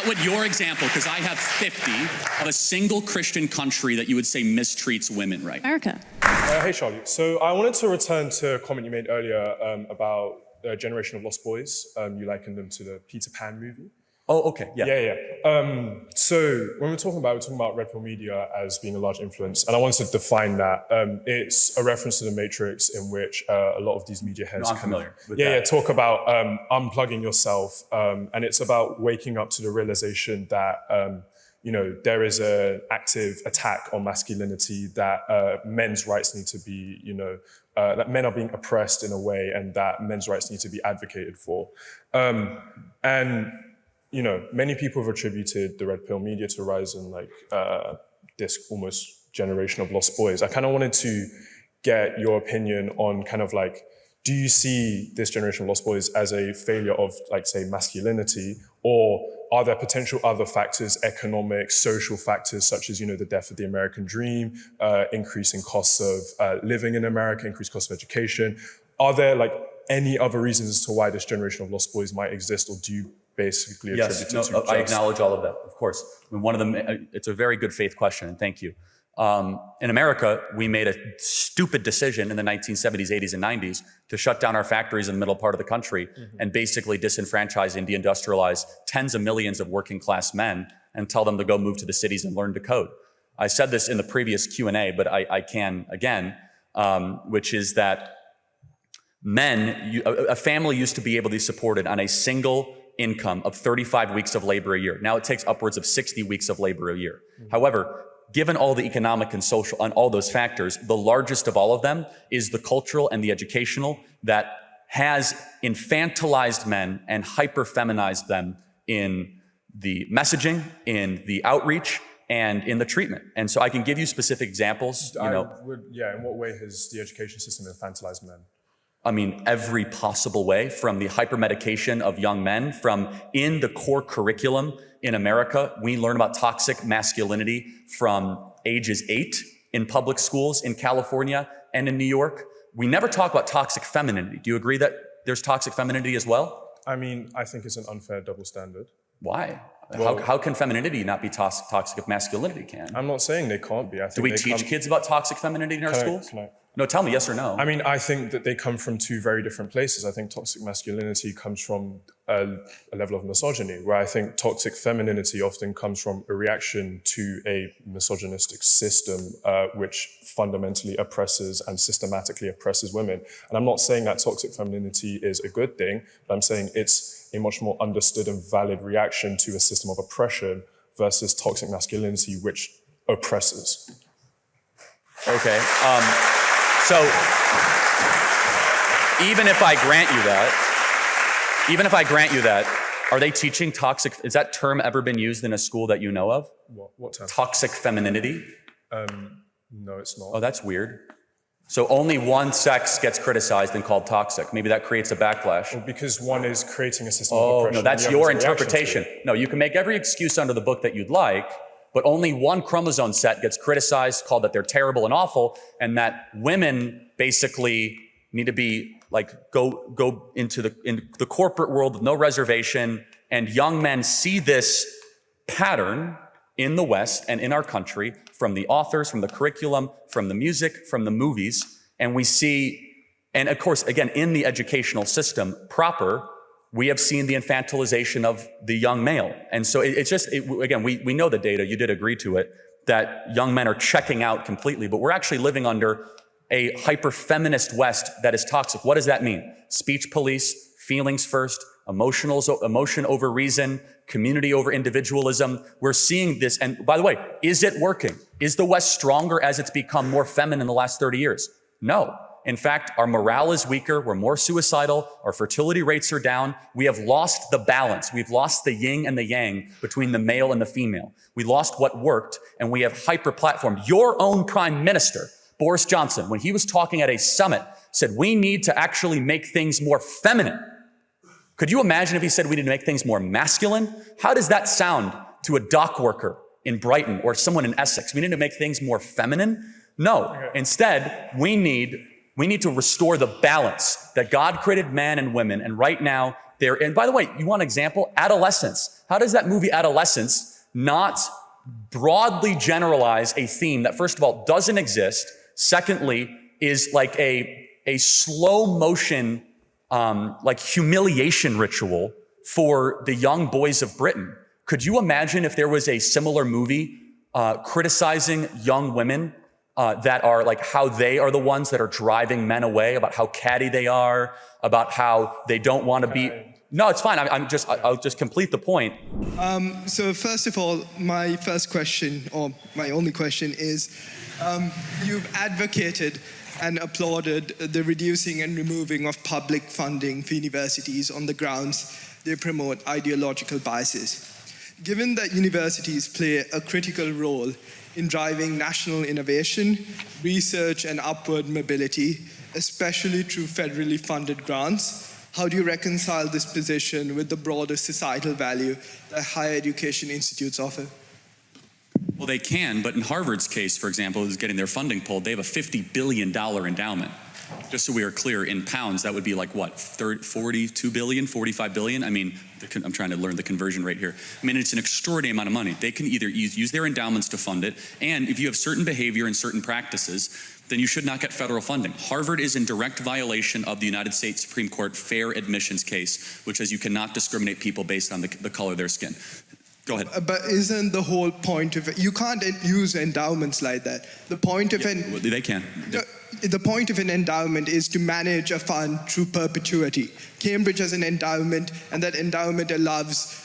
would your example, because I have 50, of a single Christian country that you would say mistreats women right? America. Hey, Charlie. So I wanted to return to a comment you made earlier about Generation of Lost Boys. You likened them to the Peter Pan movie. Oh, okay, yeah. Yeah. So when we're talking about Red Pill Media as being a large influence, and I wanted to define that. It's a reference to The Matrix, in which a lot of these media heads No, I'm familiar with that. talk about unplugging yourself, and it's about waking up to the realization that there is an active attack on masculinity, that men's rights need to be, that men are being oppressed in a way, and that men's rights need to be advocated for. Many people have attributed the Red Pill Media to rise in this almost generation of lost boys. I kind of wanted to get your opinion on do you see this generation of lost boys as a failure of, say, masculinity, or are there potential other factors, economic, social factors, such as, the death of the American dream, increasing costs of living in America, increased costs of education? Are there any other reasons as to why this generation of lost boys might exist, or do you basically attribute it to I acknowledge all of that, of course. I mean, one of them, it's a very good faith question, and thank you. In America, we made a stupid decision in the 1970s, 80s, and 90s to shut down our factories in the middle part of the country and basically disenfranchise and deindustrialize tens of millions of working class men and tell them to go move to the cities and learn to code. I said this in the previous Q&A, but I can again, which is that a family used to be able to be supported on a single income of 35 weeks of labor a year. Now it takes upwards of 60 weeks of labor a year. However, given all the economic and social and all those factors, the largest of all of them is the cultural and the educational that has infantilized men and hyper-feminized them in the messaging, in the outreach, and in the treatment. And so I can give you specific examples. In what way has the education system infantilized men? I mean, every possible way, from the hypermedication of young men, from in the core curriculum in America, we learn about toxic masculinity from ages 8 in public schools in California and in New York. We never talk about toxic femininity. Do you agree that there's toxic femininity as well? I mean, I think it's an unfair double standard. Why? How can femininity not be toxic if masculinity can? I'm not saying they can't be. Do we teach kids about toxic femininity in our schools? No, tell me yes or no. I mean, I think that they come from two very different places. I think toxic masculinity comes from a level of misogyny, where I think toxic femininity often comes from a reaction to a misogynistic system which fundamentally oppresses and systematically oppresses women. And I'm not saying that toxic femininity is a good thing, but I'm saying it's a much more understood and valid reaction to a system of oppression versus toxic masculinity, which oppresses. Okay. So even if I grant you that, are they teaching toxic? Is that term ever been used in a school that you know of? What term? Toxic femininity? No, it's not. Oh, that's weird. So only one sex gets criticized and called toxic. Maybe that creates a backlash. Well, because one is creating a system of oppression. Oh, no, that's your interpretation. No, you can make every excuse under the book that you'd like, but only one chromosome set gets criticized, called that they're terrible and awful, and that women basically need to be go into the corporate world with no reservation, and young men see this pattern in the West and in our country from the authors, from the curriculum, from the music, from the movies, and we see, and of course, again, in the educational system proper, we have seen the infantilization of the young male. And so again, we know the data, you did agree to it, that young men are checking out completely, but we're actually living under a hyper-feminist West that is toxic. What does that mean? Speech police, feelings first, emotion over reason, community over individualism. We're seeing this, and by the way, is it working? Is the West stronger as it's become more feminine in the last 30 years? No. In fact, our morale is weaker, we're more suicidal, our fertility rates are down, we have lost the balance, we've lost the yin and the yang between the male and the female. We lost what worked, and we have hyper-platformed. Your own prime minister, Boris Johnson, when he was talking at a summit, said we need to actually make things more feminine. Could you imagine if he said we need to make things more masculine? How does that sound to a dock worker in Brighton or someone in Essex? We need to make things more feminine? No. Instead, we need to restore the balance that God created man and women, and right now There, and by the way, you want an example? Adolescence. How does that movie Adolescence not broadly generalize a theme that, first of all, doesn't exist, secondly, is like a slow motion, like humiliation ritual for the young boys of Britain? Could you imagine if there was a similar movie criticizing young women that are like how they are the ones that are driving men away, about how catty they are, about how they don't want to be. No, it's fine. I'll just complete the point. So first of all, my first question, or my only question is, you've advocated and applauded the reducing and removing of public funding for universities on the grounds they promote ideological biases. Given that universities play a critical role in driving national innovation, research, and upward mobility, especially through federally funded grants, how do you reconcile this position with the broader societal value that higher education institutes offer? Well, they can, but in Harvard's case, for example, who's getting their funding pulled, they have a $50 billion endowment. Just so we are clear, in pounds, that would be like what, 42 billion, 45 billion? I mean, I'm trying to learn the conversion rate here. I mean, it's an extraordinary amount of money. They can either use their endowments to fund it, and if you have certain behavior and certain practices, then you should not get federal funding. Harvard is in direct violation of the United States Supreme Court fair admissions case, which says you cannot discriminate people based on the color of their skin. Go ahead. But isn't the whole point of it, you can't use endowments like that. The point of They can. The point of an endowment is to manage a fund through perpetuity. Cambridge has an endowment, and that endowment allows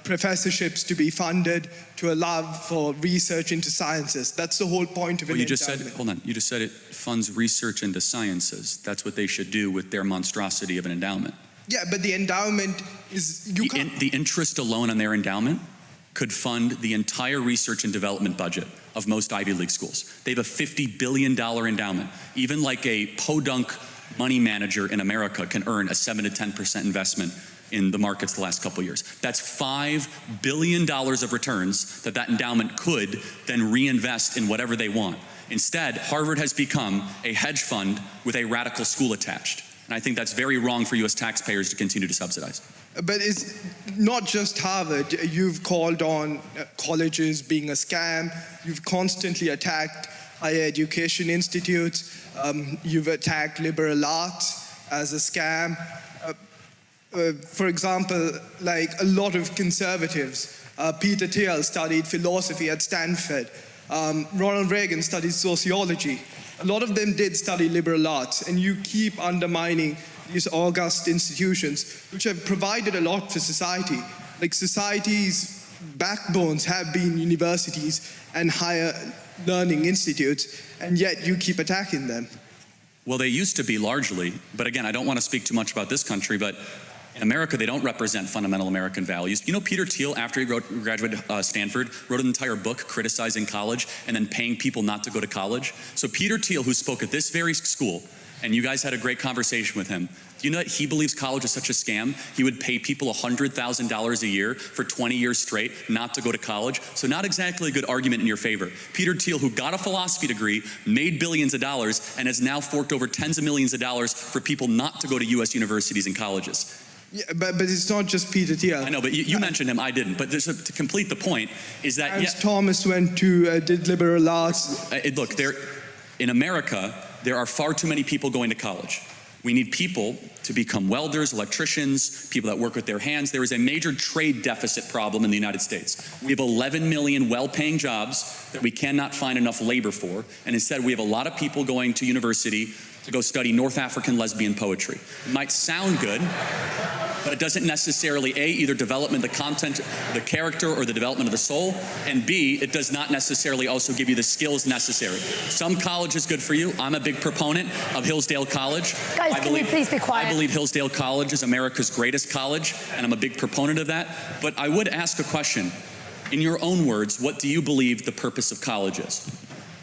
professorships to be funded to allow for research into sciences. That's the whole point of an endowment. Hold on, you just said it funds research into sciences. That's what they should do with their monstrosity of an endowment. Yeah, but the endowment is, The interest alone on their endowment could fund the entire research and development budget of most Ivy League schools. They have a $50 billion endowment. Even like a podunk money manager in America can earn a 7 to 10% investment in the markets the last couple of years. That's $5 billion of returns that endowment could then reinvest in whatever they want. Instead, Harvard has become a hedge fund with a radical school attached. And I think that's very wrong for US taxpayers to continue to subsidize. But it's not just Harvard. You've called on colleges being a scam. You've constantly attacked higher education institutes. You've attacked liberal arts as a scam. For example, like a lot of conservatives, Peter Thiel studied philosophy at Stanford. Ronald Reagan studied sociology. A lot of them did study liberal arts, and you keep undermining these august institutions, which have provided a lot for society. Like society's backbones have been universities and higher learning institutes, and yet you keep attacking them. Well, they used to be largely, but again, I don't want to speak too much about this country, but in America, they don't represent fundamental American values. You know, Peter Thiel, after he graduated Stanford, wrote an entire book criticizing college and then paying people not to go to college. So Peter Thiel, who spoke at this very school, and you guys had a great conversation with him, do you know that he believes college is such a scam? He would pay people $100,000 a year for 20 years straight not to go to college. So not exactly a good argument in your favor. Peter Thiel, who got a philosophy degree, made billions of dollars, and has now forked over tens of millions of dollars for people not to go to US universities and colleges. Yeah, but it's not just Peter Thiel. I know, but you mentioned him, I didn't. But to complete the point is that Thomas went to, did liberal arts. Look, in America, there are far too many people going to college. We need people to become welders, electricians, people that work with their hands. There is a major trade deficit problem in the United States. We have 11 million well-paying jobs that we cannot find enough labor for, and instead we have a lot of people going to university to go study North African lesbian poetry. It might sound good, but it doesn't necessarily, A, either development, the content, the character, or the development of the soul, and B, it does not necessarily also give you the skills necessary. Some college is good for you. I'm a big proponent of Hillsdale College. Guys, can you please be quiet? I believe Hillsdale College is America's greatest college, and I'm a big proponent of that. But I would ask a question. In your own words, what do you believe the purpose of college is?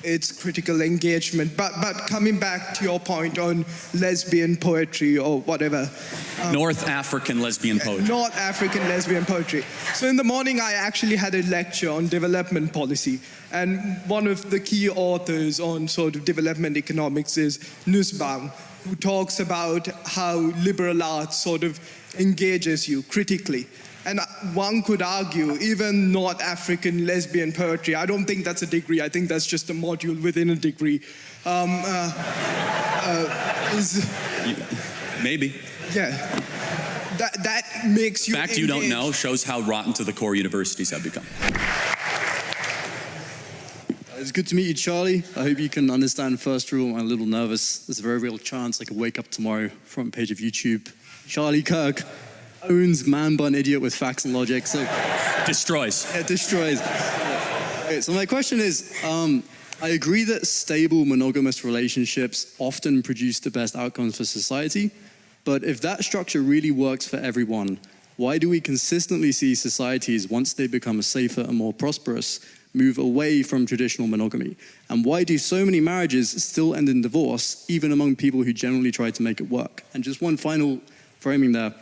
It's critical engagement. But coming back to your point on lesbian poetry or whatever. North African lesbian poetry. North African lesbian poetry. So in the morning, I actually had a lecture on development policy. And one of the key authors on sort of development economics is Nussbaum, who talks about how liberal arts sort of engages you critically. And one could argue, even not African lesbian poetry, I don't think that's a degree, I think that's just a module within a degree. Maybe. Yeah. That makes you The fact you don't engage. know shows how rotten to the core universities have become. It's good to meet you, Charlie. I hope you can understand first rule. I'm a little nervous. There's a very real chance I could wake up tomorrow, front page of YouTube. Charlie Kirk owns man bun idiot with facts and logic. So Destroys. it destroys. Okay, so my question is, I agree that stable monogamous relationships often produce the best outcomes for society, but if that structure really works for everyone, why do we consistently see societies, once they become safer and more prosperous, move away from traditional monogamy? And why do so many marriages still end in divorce, even among people who generally try to make it work? And just one final framing there.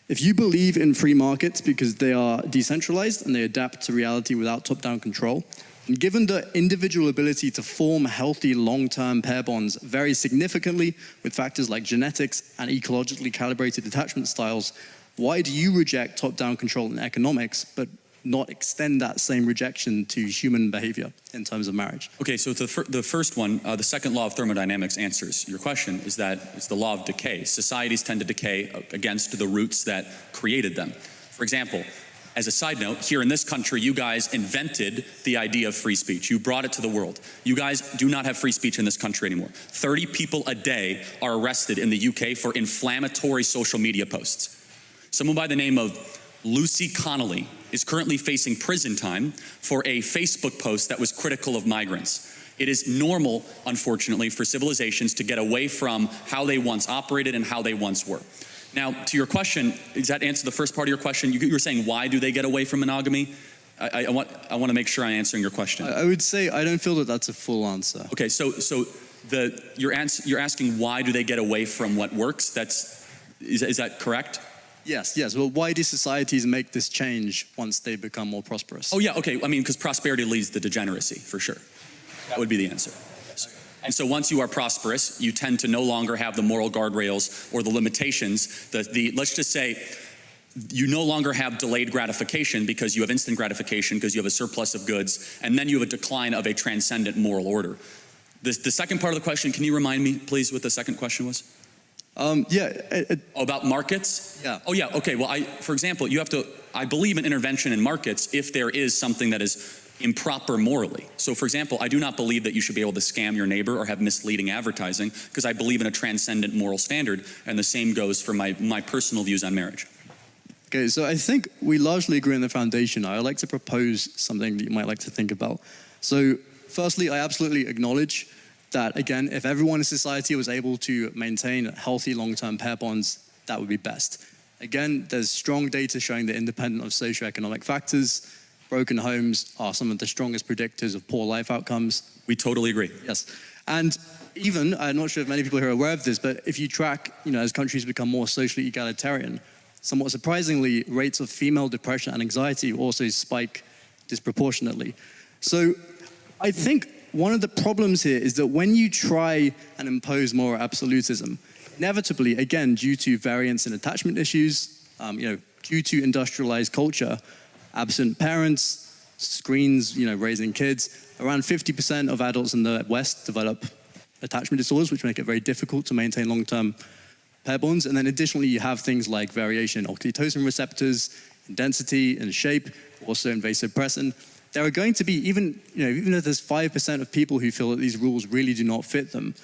If you believe in free markets because they are decentralized and they adapt to reality without top-down control, and given the individual ability to form healthy long-term pair bonds very significantly with factors like genetics and ecologically calibrated attachment styles, why do you reject top-down control in economics but not extend that same rejection to human behavior in terms of marriage? Okay, so the first one, the second law of thermodynamics answers your question, is that it's the law of decay. Societies tend to decay against the roots that created them. For example, as a side note, here in this country, you guys invented the idea of free speech. You brought it to the world. You guys do not have free speech in this country anymore. 30 people a day are arrested in the UK for inflammatory social media posts. Someone by the name of Lucy Connolly is currently facing prison time for a Facebook post that was critical of migrants. It is normal, unfortunately, for civilizations to get away from how they once operated and how they once were. Now, to your question, does that answer the first part of your question? You were saying, why do they get away from monogamy? I want to make sure I'm answering your question. I would say I don't feel that that's a full answer. Okay, so you're asking why do they get away from what works? Is that correct? Yes. Well, why do societies make this change once they become more prosperous? Oh yeah, okay. I mean, because prosperity leads to degeneracy, for sure. That would be the answer. And so once you are prosperous, you tend to no longer have the moral guardrails or the limitations. Let's just say you no longer have delayed gratification because you have instant gratification because you have a surplus of goods, and then you have a decline of a transcendent moral order. The second part of the question, can you remind me, please, what the second question was? About markets? Yeah. Oh, yeah. Okay. Well, for example, I believe in intervention in markets if there is something that is improper morally. So, for example, I do not believe that you should be able to scam your neighbor or have misleading advertising because I believe in a transcendent moral standard, and the same goes for my personal views on marriage. Okay, so I think we largely agree on the foundation. I'd like to propose something that you might like to think about. So, firstly, I absolutely acknowledge that, again, if everyone in society was able to maintain healthy long-term pair bonds, that would be best. Again, there's strong data showing that independent of socioeconomic factors, broken homes are some of the strongest predictors of poor life outcomes. We totally agree. Yes. And even, I'm not sure if many people here are aware of this, but if you track, as countries become more socially egalitarian, somewhat surprisingly, rates of female depression and anxiety also spike disproportionately. So I think one of the problems here is that when you try and impose moral absolutism, inevitably, again, due to variance in attachment issues, due to industrialized culture, absent parents, screens, raising kids, around 50% of adults in the West develop attachment disorders, which make it very difficult to maintain long-term pair bonds. And then additionally, you have things like variation in oxytocin receptors, in density and shape, also in vasopressin. There are going to be, even if there's 5% of people who feel that these rules really do not fit them,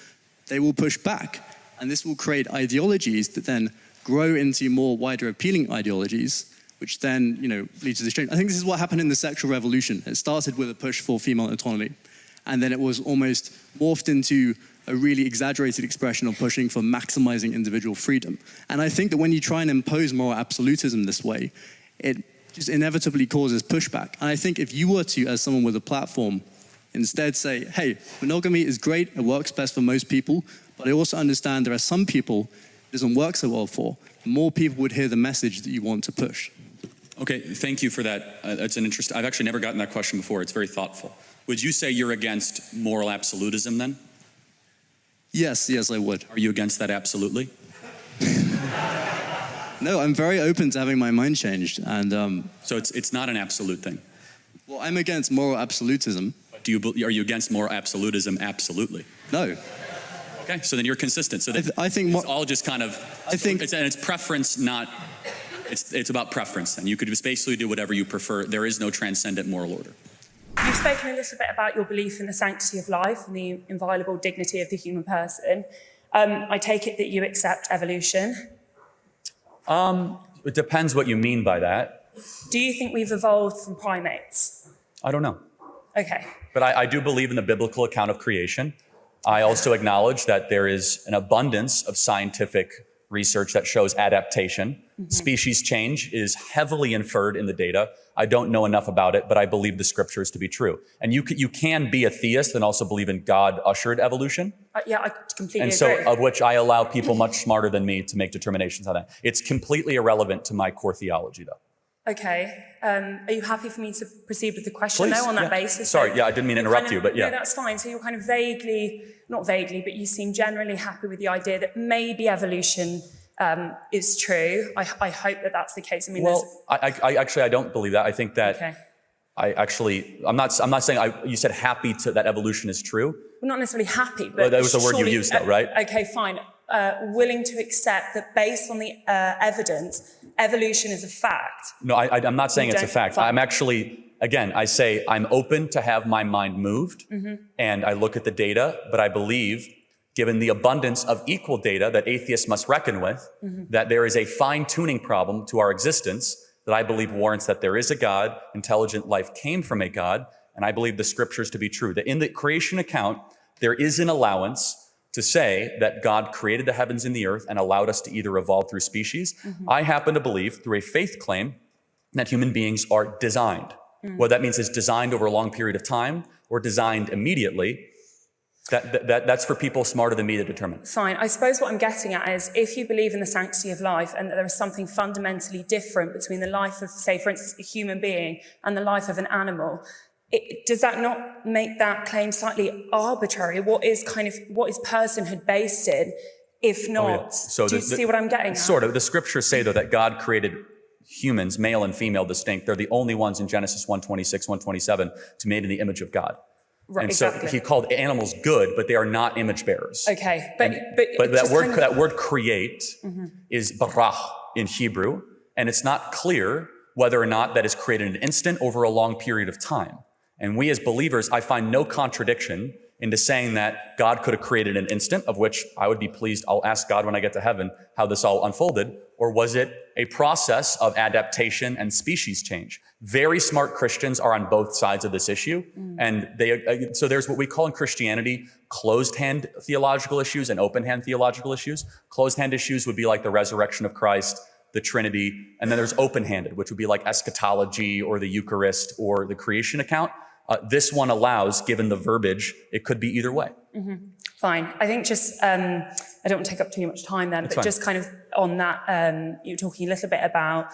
they will push back. And this will create ideologies that then grow into more wider appealing ideologies, which then, leads to this change. I think this is what happened in the sexual revolution. It started with a push for female autonomy, and then it was almost morphed into a really exaggerated expression of pushing for maximizing individual freedom. And I think that when you try and impose moral absolutism this way, it just inevitably causes pushback. And I think if you were to, as someone with a platform, instead say, hey, monogamy is great, it works best for most people, but I also understand there are some people it doesn't work so well for, more people would hear the message that you want to push. Okay, thank you for that. That's an interesting. I've actually never gotten that question before. It's very thoughtful. Would you say you're against moral absolutism then? Yes, I would. Are you against that absolutely? No, I'm very open to having my mind changed. And, So it's not an absolute thing. well, I'm against moral absolutism. Are you against moral absolutism? Absolutely. No. Okay, so then you're consistent. So I think it's all just kind of. I think- it's preference, not. It's about preference. And you could just basically do whatever you prefer. There is no transcendent moral order. You've spoken a little bit about your belief in the sanctity of life and the inviolable dignity of the human person. I take it that you accept evolution. It depends what you mean by that. Do you think we've evolved from primates? I don't know. Okay. But I do believe in the biblical account of creation. I also acknowledge that there is an abundance of scientific research that shows adaptation. Species change is heavily inferred in the data. I don't know enough about it, but I believe the scriptures to be true. And you can be a theist and also believe in God-ushered evolution. Yeah, I completely And agree. so, of which I allow people much smarter than me to make determinations on that. It's completely irrelevant to my core theology, though. Okay. Are you happy for me to proceed with the question, Please, though, on that yeah. basis? Sorry, So yeah, I didn't mean to you're interrupt kind you, of- but yeah. No, that's fine. So you're kind of vaguely, not vaguely, but you seem generally happy with the idea that maybe evolution is true. I hope that that's the case. I mean, Well, I don't believe that. I think that okay. I'm not saying you said happy to that evolution is true. Well, not necessarily happy, but Well, that was the word you surely- used, though, right? Okay, fine. Willing to accept that based on the evidence, evolution is a fact. No, I'm not saying You it's a don't- fact. fine. I'm actually, again, I say I'm open to have my mind moved, and I look at the data, but I believe, given the abundance of equal data that atheists must reckon with, that there is a fine-tuning problem to our existence that I believe warrants that there is a God, intelligent life came from a God, and I believe the scriptures to be true. That in the creation account, there is an allowance to say that God created the heavens and the earth and allowed us to either evolve through species. I happen to believe, through a faith claim, that human beings are designed. What that means is designed over a long period of time or designed immediately. That's for people smarter than me to determine. Fine. I suppose what I'm getting at is if you believe in the sanctity of life and that there is something fundamentally different between the life of, say, for instance, a human being and the life of an animal, does that not make that claim slightly arbitrary? What is personhood based in, if not? Oh, yeah. So do you see what I'm getting at? Sort of. The scriptures say, though, that God created humans, male and female distinct. They're the only ones in Genesis 1:26, 1:27 to made in the image of God. Right, And exactly. so he called animals good, but they are not image bearers. Okay, But that just word, kind of- that word create is barah in Hebrew, and it's not clear whether or not that is created in an instant over a long period of time. And we as believers, I find no contradiction into saying that God could have created an instant, of which I would be pleased. I'll ask God when I get to heaven how this all unfolded. Or was it a process of adaptation and species change? Very smart Christians are on both sides of this issue. And so there's what we call in Christianity closed-hand theological issues and open-hand theological issues. Closed-hand issues would be like the resurrection of Christ, the Trinity, and then there's open-handed, which would be like eschatology or the Eucharist or the creation account. This one allows, given the verbiage, it could be either way. Fine. I think just, I don't want to take up too much time then, but fine. just kind of on that, you were talking a little bit about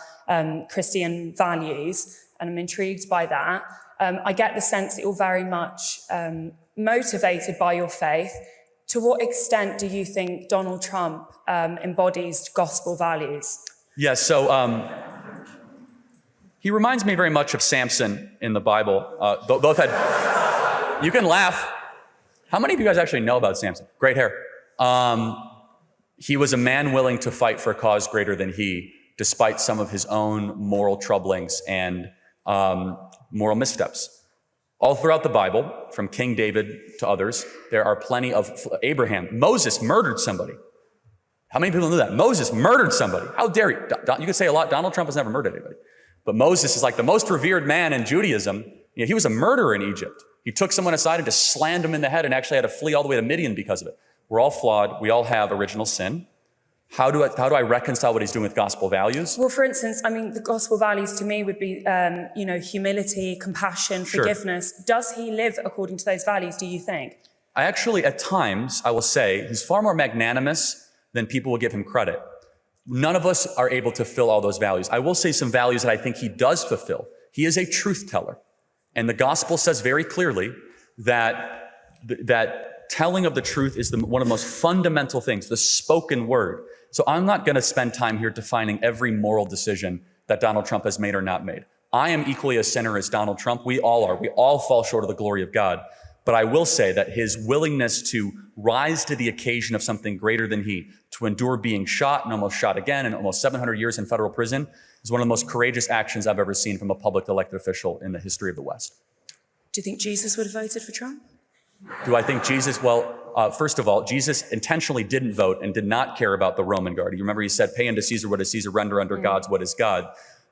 Christian values, and I'm intrigued by that. I get the sense that you're very much motivated by your faith. To what extent do you think Donald Trump embodies gospel values? Yeah, so he reminds me very much of Samson in the Bible. Both had, you can laugh. How many of you guys actually know about Samson? Great hair. He was a man willing to fight for a cause greater than he, despite some of his own moral troublings and moral missteps. All throughout the Bible, from King David to others, there are plenty of Abraham. Moses murdered somebody. How many people know that? Moses murdered somebody. How dare you? You could say a lot. Donald Trump has never murdered anybody. But Moses is like the most revered man in Judaism. You know, he was a murderer in Egypt. He took someone aside and just slammed him in the head and actually had to flee all the way to Midian because of it. We're all flawed. We all have original sin. How do I reconcile what he's doing with gospel values? Well, for instance, I mean, the gospel values to me would be, humility, compassion, Sure. forgiveness. Does he live according to those values, do you think? I actually, at times, I will say, he's far more magnanimous than people will give him credit. None of us are able to fill all those values. I will say some values that I think he does fulfill. He is a truth teller. And the gospel says very clearly that telling of the truth is one of the most fundamental things, the spoken word. So I'm not going to spend time here defining every moral decision that Donald Trump has made or not made. I am equally a sinner as Donald Trump. We all are. We all fall short of the glory of God. But I will say that his willingness to rise to the occasion of something greater than he, to endure being shot and almost shot again and almost 700 years in federal prison, is one of the most courageous actions I've ever seen from a public elected official in the history of the West. Do you think Jesus would have voted for Trump? Do I think Jesus, first of all, Jesus intentionally didn't vote and did not care about the Roman guard. You remember he said, pay unto Caesar what is Caesar, render unto God's what is God.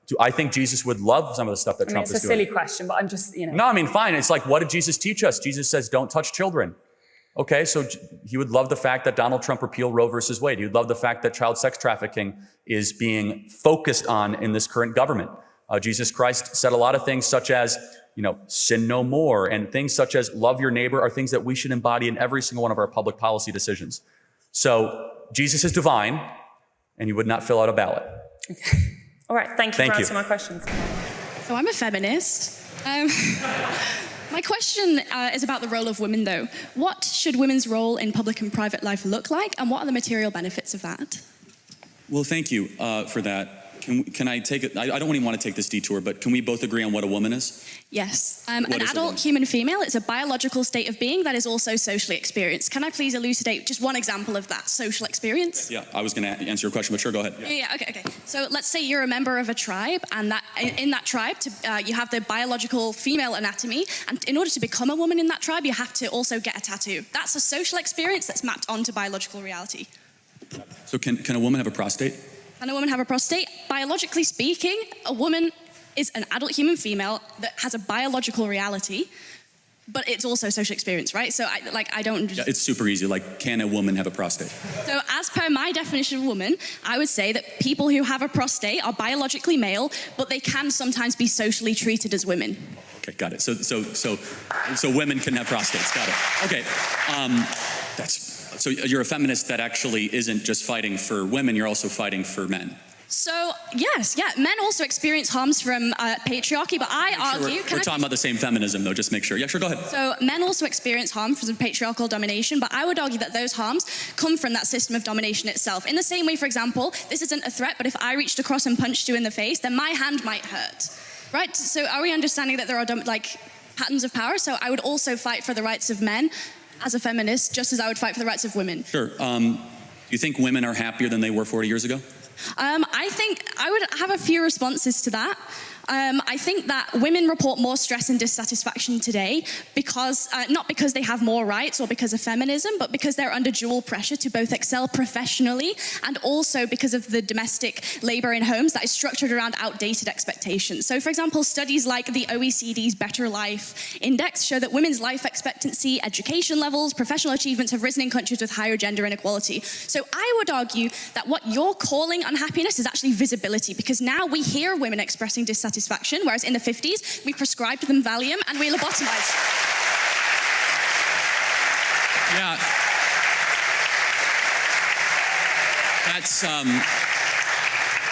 Do I think Jesus would love some of the stuff that Trump is doing? It's a silly question, but I'm just, No, I mean, fine. It's like, what did Jesus teach us? Jesus says, don't touch children. Okay, so he would love the fact that Donald Trump repealed Roe versus Wade. He would love the fact that child sex trafficking is being focused on in this current government. Jesus Christ said a lot of things such as, sin no more, and things such as love your neighbor are things that we should embody in every single one of our public policy decisions. So Jesus is divine, and he would not fill out a ballot. Okay. All right, thank you for answering my questions. So I'm a feminist. My question is about the role of women, though. What should women's role in public and private life look like, and what are the material benefits of that? Well, thank you for that. Can I take it? I don't even want to take this detour, but can we both agree on what a woman is? Yes. What An is a woman? adult human female, it's a biological state of being that is also socially experienced. Can I please elucidate just one example of that social experience? Yeah, I was going to answer your question, but sure, go ahead. Yeah, okay. So let's say you're a member of a tribe, and that in that tribe, you have the biological female anatomy, and in order to become a woman in that tribe, you have to also get a tattoo. That's a social experience that's mapped onto biological reality. So can a woman have a prostate? Can a woman have a prostate? Biologically speaking, a woman is an adult human female that has a biological reality, but it's also a social experience, right? So I don't... Yeah, it's super easy. Like, can a woman have a prostate? So as per my definition of woman, I would say that people who have a prostate are biologically male, but they can sometimes be socially treated as women. Okay, got it. So women can have prostates. Got it. Okay. So you're a feminist that actually isn't just fighting for women, you're also fighting for men. So, yes, men also experience harms from patriarchy, but I argue... We're talking about the same feminism, though, just make sure. Yeah, sure, go ahead. So men also experience harm from patriarchal domination, but I would argue that those harms come from that system of domination itself. In the same way, for example, this isn't a threat, but if I reached across and punched you in the face, then my hand might hurt, right? So are we understanding that there are, patterns of power? So I would also fight for the rights of men as a feminist, just as I would fight for the rights of women. Sure. Do you think women are happier than they were 40 years ago? I think I would have a few responses to that. I think that women report more stress and dissatisfaction today because, not because they have more rights or because of feminism, but because they're under dual pressure to both excel professionally and also because of the domestic labor in homes that is structured around outdated expectations. So, for example, studies like the OECD's Better Life Index show that women's life expectancy, education levels, professional achievements have risen in countries with higher gender inequality. So I would argue that what you're calling unhappiness is actually visibility, because now we hear women expressing dissatisfaction, whereas in the 50s, we prescribed them Valium and we lobotomized. Yeah.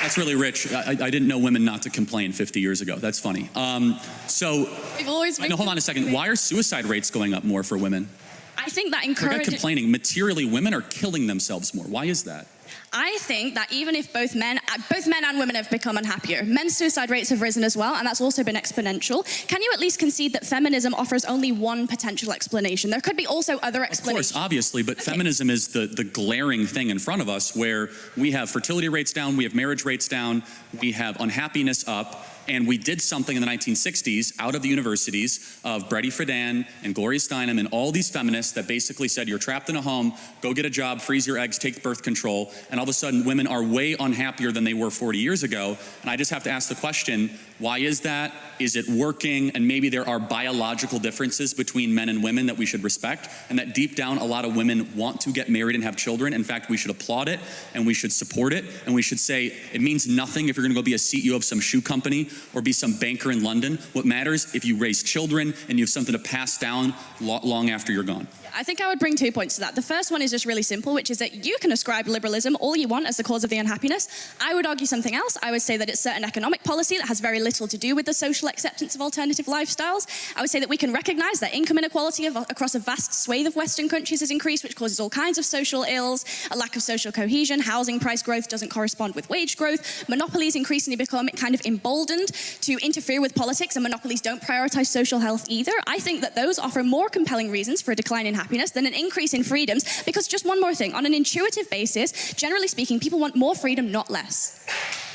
That's really rich. I didn't know women not to complain 50 years ago. That's funny. We've always been... No, hold on a second. Why are suicide rates going up more for women? I think that Forget encourages... complaining. Materially, women are killing themselves more. Why is that? I think that even if both men and women have become unhappier, men's suicide rates have risen as well, and that's also been exponential. Can you at least concede that feminism offers only one potential explanation? There could be also other explanations. Of course, obviously, but feminism is the glaring thing in front of us, where we have fertility rates down, we have marriage rates down, we have unhappiness up, and we did something in the 1960s out of the universities of Bretty Friedan and Gloria Steinem and all these feminists that basically said, you're trapped in a home, go get a job, freeze your eggs, take birth control, and all of a sudden women are way unhappier than they were 40 years ago. And I just have to ask the question, why is that? Is it working? And maybe there are biological differences between men and women that we should respect, and that deep down a lot of women want to get married and have children. In fact, we should applaud it, and we should support it, and we should say it means nothing if you're gonna go be a CEO of some shoe company or be some banker in London. What matters if you raise children and you have something to pass down long after you're gone. I think I would bring 2 points to that. The first one is just really simple, which is that you can ascribe liberalism all you want as the cause of the unhappiness. I would argue something else. I would say that it's certain economic policy that has very little to do with the social acceptance of alternative lifestyles. I would say that we can recognize that income inequality across a vast swathe of Western countries has increased, which causes all kinds of social ills, a lack of social cohesion, housing price growth doesn't correspond with wage growth, monopolies increasingly become kind of emboldened to interfere with politics, and monopolies don't prioritize social health either. I think that those offer more compelling reasons for a decline in happiness than an increase in freedoms, because just one more thing, on an intuitive basis, generally speaking, people want more freedom, not less.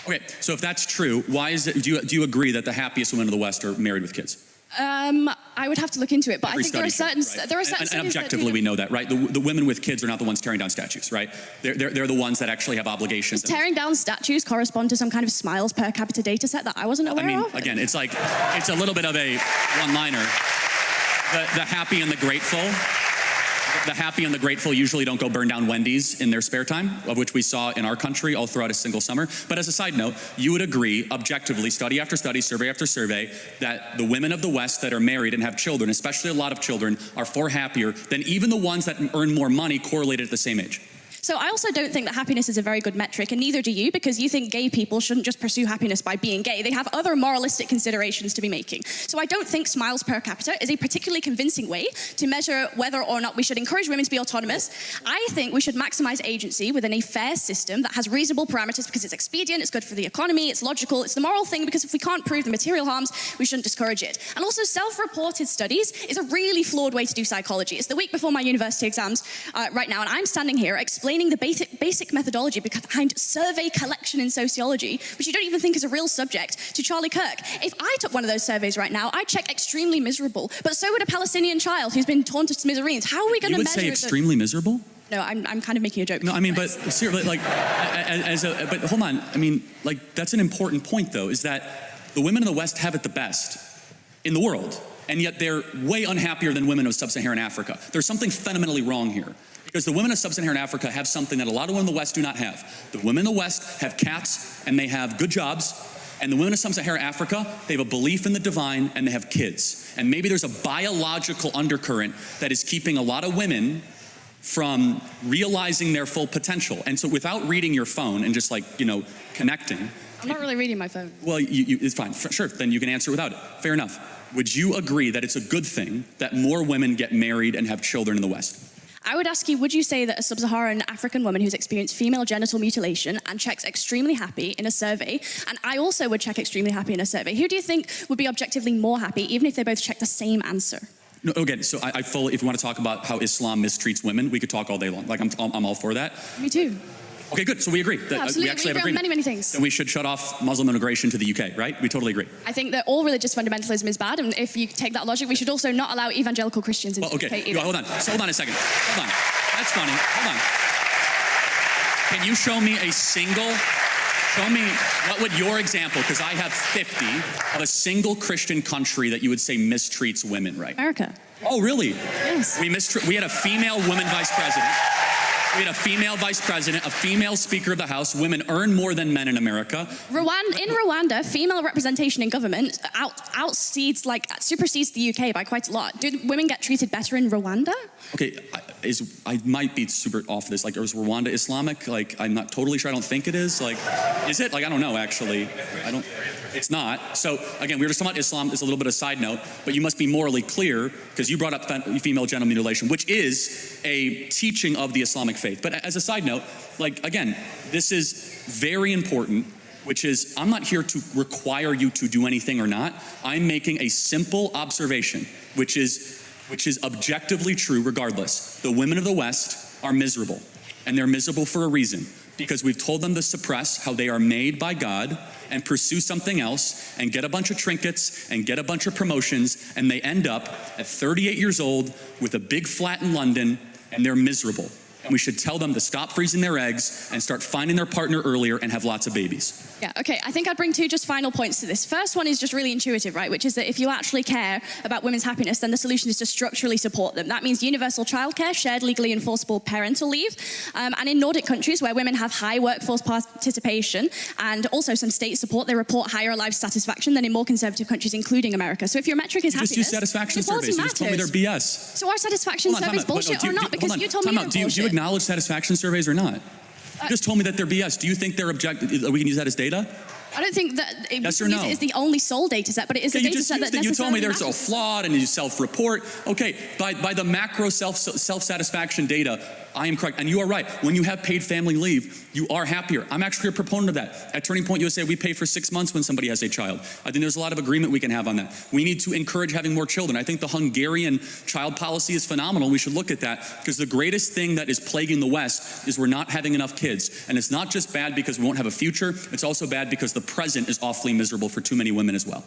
Okay, so if that's true, why is it, do you agree that the happiest women of the West are married with kids? I would have to look into it, but Every I think there are study certain, shows, right? there are certain and studies that objectively, we know that, right? The women with kids are not the ones tearing down statues, right? They're the ones that actually have obligations. Does tearing down statues correspond to some kind of smiles per capita data set that I wasn't aware of? Again, it's like, it's a little bit of a one-liner. The happy and the grateful. The happy and the grateful usually don't go burn down Wendy's in their spare time, of which we saw in our country all throughout a single summer. But as a side note, you would agree, objectively, study after study, survey after survey, that the women of the West that are married and have children, especially a lot of children, are far happier than even the ones that earn more money correlated at the same age. So I also don't think that happiness is a very good metric, and neither do you, because you think gay people shouldn't just pursue happiness by being gay. They have other moralistic considerations to be making. So I don't think smiles per capita is a particularly convincing way to measure whether or not we should encourage women to be autonomous. I think we should maximize agency within a fair system that has reasonable parameters, because it's expedient, it's good for the economy, it's logical, it's the moral thing, because if we can't prove the material harms, we shouldn't discourage it. And also, self-reported studies is a really flawed way to do psychology. It's the week before my university exams right now, and I'm standing here explaining the basic methodology behind survey collection in sociology, which you don't even think is a real subject, to Charlie Kirk. If I took one of those surveys right now, I'd check extremely miserable, but so would a Palestinian child who's been torn to smithereens. How are we going to measure? You would say extremely miserable? No, I'm kind of making a joke. No, I mean, but seriously, like, but hold on. I mean, like, that's an important point, though, is that the women in the West have it the best in the world, and yet they're way unhappier than women of sub-Saharan Africa. There's something fundamentally wrong here. Because the women of sub-Saharan Africa have something that a lot of women in the West do not have. The women in the West have cats, and they have good jobs. And the women of sub-Saharan Africa, they have a belief in the divine, and they have kids. And maybe there's a biological undercurrent that is keeping a lot of women from realizing their full potential. And so without reading your phone and just like, connecting. I'm not really reading my phone. Well, it's fine. Sure, then you can answer without it. Fair enough. Would you agree that it's a good thing that more women get married and have children in the West? I would ask you, would you say that a sub-Saharan African woman who's experienced female genital mutilation and checks extremely happy in a survey, and I also would check extremely happy in a survey, who do you think would be objectively more happy, even if they both check the same answer? No, again, so I fully, if you want to talk about how Islam mistreats women, we could talk all day long. Like, I'm all for that. Me too. Okay, good. So we agree. Yeah, absolutely. We actually have agree on agreement. many things. Then we should shut off Muslim immigration to the UK, right? We totally agree. I think that all religious fundamentalism is bad, and if you take that logic, we should also not allow evangelical Christians into the UK either. Hold on. So hold on a second. Hold on. That's funny. Hold on. Can you show me what would your example, because I have 50, of a single Christian country that you would say mistreats women, right? America. Oh, really? Yes. We had a female woman vice president. We had a female vice president, a female speaker of the House. Women earn more than men in America. In Rwanda, female representation in government supersedes the UK by quite a lot. Did women get treated better in Rwanda? Okay, I might be super off this. Like, is Rwanda Islamic? Like, I'm not totally sure. I don't think it is. Like, is it? Like, I don't know, actually. It's not. So, again, we were just talking about Islam. It's a little bit of a side note, but you must be morally clear, because you brought up female genital mutilation, which is a teaching of the Islamic faith. But as a side note, like, again, this is very important, which is, I'm not here to require you to do anything or not. I'm making a simple observation, which is objectively true regardless. The women of the West are miserable, and they're miserable for a reason, because we've told them to suppress how they are made by God and pursue something else and get a bunch of trinkets and get a bunch of promotions, and they end up at 38 years old with a big flat in London, and they're miserable. And we should tell them to stop freezing their eggs and start finding their partner earlier and have lots of babies. Yeah, okay. I think I'd bring two just final points to this. First one is just really intuitive, right? Which is that if you actually care about women's happiness, then the solution is to structurally support them. That means universal childcare, shared legally enforceable parental leave, and in Nordic countries where women have high workforce participation and also some state support, they report higher life satisfaction than in more conservative countries, including America. So if your metric is You happiness, just use satisfaction equality surveys. You just told me they're matters. BS. So our satisfaction Hold on, surveys time out. bullshit Do or not? Because hold on, you told me time they're out. Do you bullshit. acknowledge satisfaction surveys or not? You just told me that they're BS. Do you think they're objective? We can use that as data? I don't think that Yes or use no? it is the only sole data set, but it is a Okay, you data just set used that it. You told me necessarily they're so matters. flawed and you self-report. Okay, by the macro self-satisfaction data, I am correct. And you are right. When you have paid family leave, you are happier. I'm actually a proponent of that. At Turning Point USA, we pay for 6 months when somebody has a child. I think there's a lot of agreement we can have on that. We need to encourage having more children. I think the Hungarian child policy is phenomenal. We should look at that because the greatest thing that is plaguing the West is we're not having enough kids. And it's not just bad because we won't have a future. It's also bad because the present is awfully miserable for too many women as well.